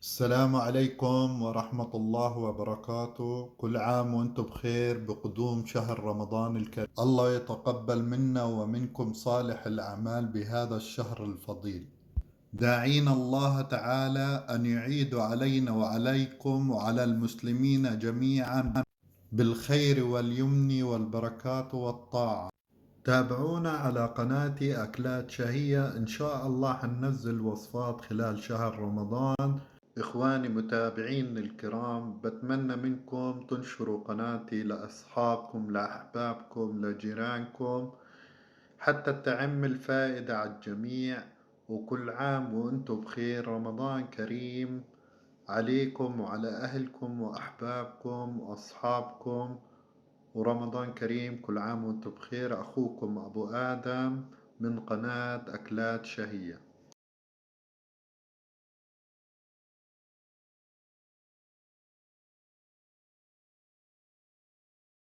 السلام عليكم ورحمة الله وبركاته. كل عام وانتم بخير بقدوم شهر رمضان الكريم. الله يتقبل منا ومنكم صالح الأعمال بهذا الشهر الفضيل. داعين الله تعالى أن يعيد علينا وعليكم وعلى المسلمين جميعا بالخير واليمن والبركات والطاعة. تابعونا على قناتي أكلات شهية، إن شاء الله حننزل وصفات خلال شهر رمضان. إخواني متابعين الكرام، بتمنى منكم تنشروا قناتي لأصحابكم لأحبابكم لجيرانكم حتى تعم الفائدة على الجميع. وكل عام وأنتم بخير، رمضان كريم عليكم وعلى أهلكم وأحبابكم وأصحابكم، ورمضان كريم. كل عام وأنتم بخير. أخوكم أبو آدم من قناة أكلات شهية.